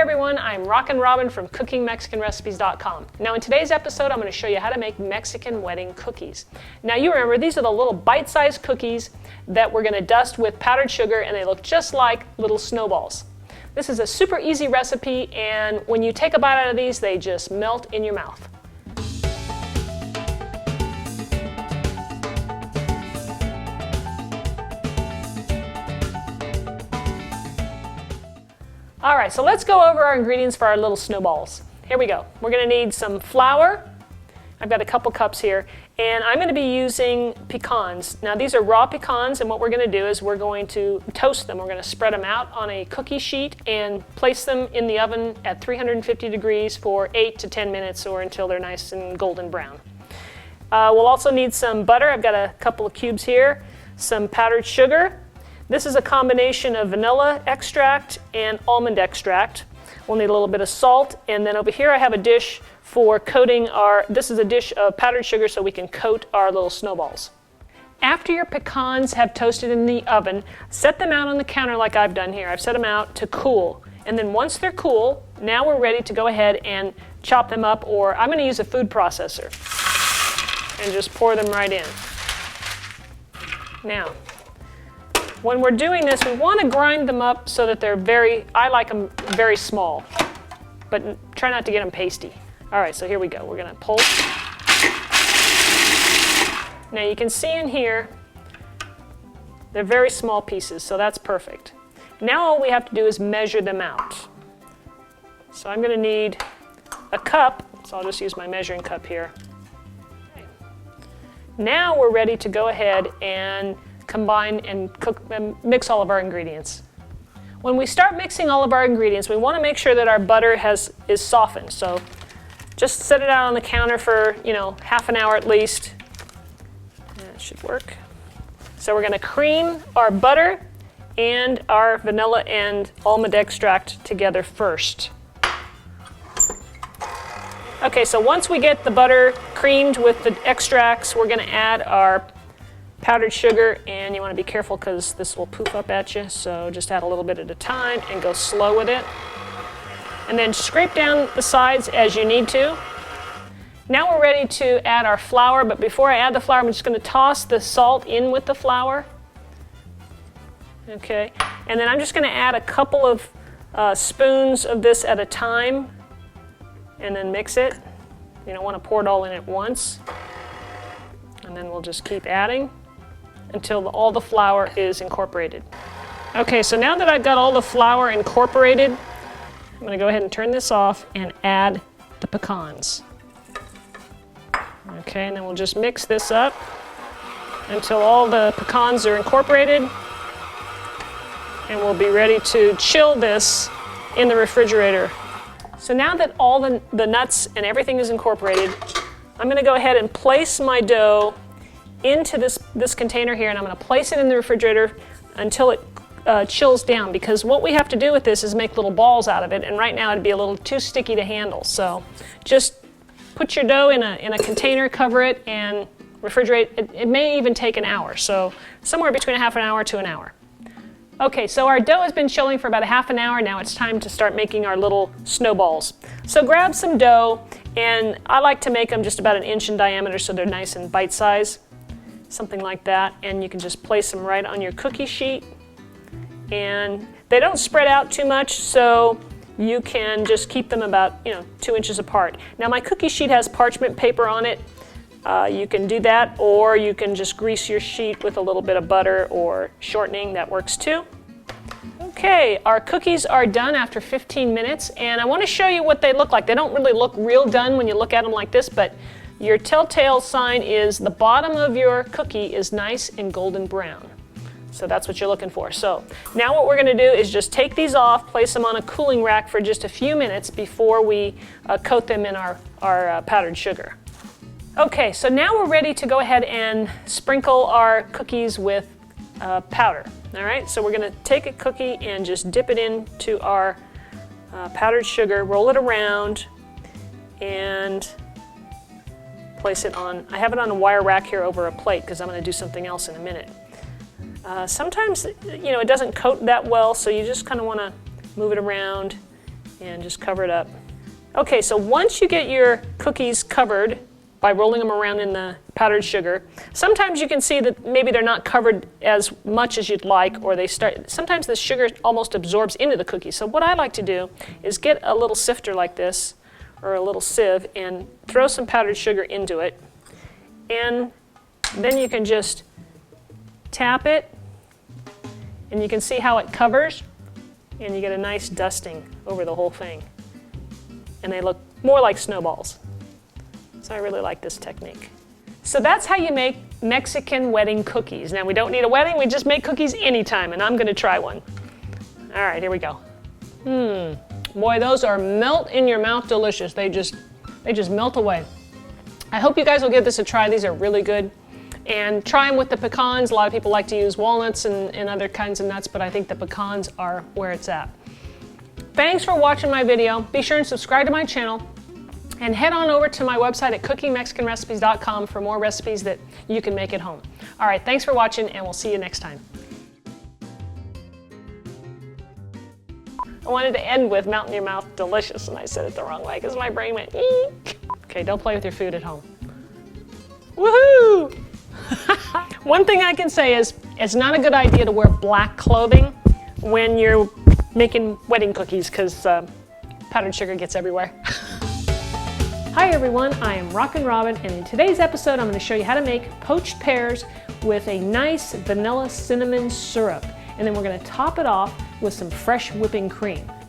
everyone, I'm Rockin' Robin from CookingMexicanRecipes.com. Now in today's episode I'm going to show you how to make Mexican wedding cookies. Now you remember these are the little bite-sized cookies that we're going to dust with powdered sugar, and they look just like little snowballs. This is a super easy recipe, and when you take a bite out of these they just melt in your mouth. All right, so let's go over our ingredients for our little snowballs. Here we go. We're going to need some flour. I've got a couple cups here, and I'm going to be using pecans. Now these are raw pecans, and what we're going to do is we're going to toast them. We're going to spread them out on a cookie sheet and place them in the oven at 350 degrees for 8 to 10 minutes or until they're nice and golden brown. We'll also need some butter. I've got a couple of cubes here, some powdered sugar. This is a combination of vanilla extract and almond extract. We'll need a little bit of salt, and then over here I have a dish for coating this is a dish of powdered sugar so we can coat our little snowballs. After your pecans have toasted in the oven, set them out on the counter like I've done here. I've set them out to cool, and then once they're cool, now we're ready to go ahead and chop them up, or I'm going to use a food processor and just pour them right in. Now, when we're doing this, we want to grind them up so that they're I like them very small, but try not to get them pasty. All right, so here we go. We're going to pulse. Now you can see in here, they're very small pieces, so that's perfect. Now all we have to do is measure them out. So I'm going to need a cup, so I'll just use my measuring cup here. Okay. Now we're ready to go ahead and combine and cook and mix all of our ingredients. When we start mixing all of our ingredients, we want to make sure that our butter is softened. So just set it out on the counter for, half an hour at least. That should work. So we're going to cream our butter and our vanilla and almond extract together first. Okay, so once we get the butter creamed with the extracts, we're going to add our powdered sugar, and you want to be careful because this will poof up at you, so just add a little bit at a time and go slow with it. And then scrape down the sides as you need to. Now we're ready to add our flour, but before I add the flour, I'm just going to toss the salt in with the flour. Okay, and then I'm just going to add a couple of spoons of this at a time and then mix it. You don't want to pour it all in at once. And then we'll just keep adding until all the flour is incorporated. Okay, so now that I've got all the flour incorporated, I'm going to go ahead and turn this off and add the pecans. Okay, and then we'll just mix this up until all the pecans are incorporated, and we'll be ready to chill this in the refrigerator. So now that all the nuts and everything is incorporated, I'm going to go ahead and place my dough into this container here, and I'm going to place it in the refrigerator until it chills down, because what we have to do with this is make little balls out of it, and right now it'd be a little too sticky to handle. So just put your dough in a container, cover it, and refrigerate. It may even take an hour, so somewhere between a half an hour to an hour. Okay, so our dough has been chilling for about a half an hour. Now it's time to start making our little snowballs. So grab some dough, and I like to make them just about 1 inch in diameter so they're nice and bite-sized, something like that. And you can just place them right on your cookie sheet. And they don't spread out too much, so you can just keep them about 2 inches apart. Now my cookie sheet has parchment paper on it. You can do that, or you can just grease your sheet with a little bit of butter or shortening. That works too. Okay, our cookies are done after 15 minutes, and I want to show you what they look like. They don't really look real done when you look at them like this, but your telltale sign is the bottom of your cookie is nice and golden brown. So that's what you're looking for. So now what we're going to do is just take these off, place them on a cooling rack for just a few minutes before we coat them in our powdered sugar. Okay, so now we're ready to go ahead and sprinkle our cookies with powder. All right, so we're going to take a cookie and just dip it into our powdered sugar, roll it around, and place it on. I have it on a wire rack here over a plate because I'm going to do something else in a minute. Sometimes, it doesn't coat that well, so you just kind of want to move it around and just cover it up. Okay, so once you get your cookies covered by rolling them around in the powdered sugar, sometimes you can see that maybe they're not covered as much as you'd like, or sometimes the sugar almost absorbs into the cookies. So what I like to do is get a little sifter like this, or a little sieve, and throw some powdered sugar into it. And then you can just tap it, and you can see how it covers, and you get a nice dusting over the whole thing. And they look more like snowballs. So I really like this technique. So that's how you make Mexican wedding cookies. Now we don't need a wedding, we just make cookies anytime, and I'm gonna try one. All right, here we go. Boy, those are melt in your mouth delicious. They just melt away. I hope you guys will give this a try. These are really good. And try them with the pecans. A lot of people like to use walnuts and other kinds of nuts, but I think the pecans are where it's at. Thanks for watching my video. Be sure and subscribe to my channel and head on over to my website at cookingmexicanrecipes.com for more recipes that you can make at home. All right, thanks for watching, and we'll see you next time. I wanted to end with melt in your mouth delicious, and I said it the wrong way because my brain went eek. Okay, don't play with your food at home. Woohoo! One thing I can say is it's not a good idea to wear black clothing when you're making wedding cookies because powdered sugar gets everywhere. Hi everyone, I am Rockin' Robin, and in today's episode I'm going to show you how to make poached pears with a nice vanilla cinnamon syrup. And then we're going to top it off with some fresh whipping cream.